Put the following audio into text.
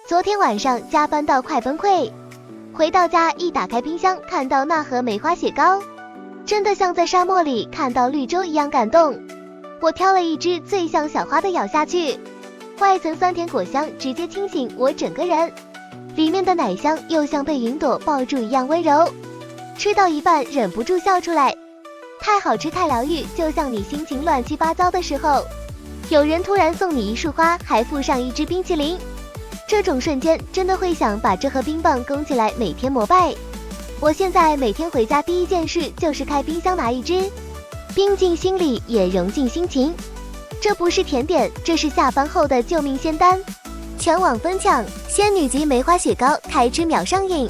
昨天晚上加班到快崩溃，回到家一打开冰箱，看到那盒梅花雪糕，真的像在沙漠里看到绿洲一样感动。我挑了一只最像小花的咬下去，外层酸甜果香直接清醒我整个人，里面的奶香又像被云朵抱住一样温柔。吃到一半忍不住笑出来，太好吃太疗愈，就像你心情乱七八糟的时候，有人突然送你一束花，还附上一支冰淇淋，这种瞬间真的会想把这盒冰棒供起来每天膜拜。我现在每天回家第一件事就是开冰箱拿一支，冰进心里也融进心情。这不是甜点，这是下班后的救命仙丹，全网疯抢，仙女级梅花雪糕开支秒上瘾。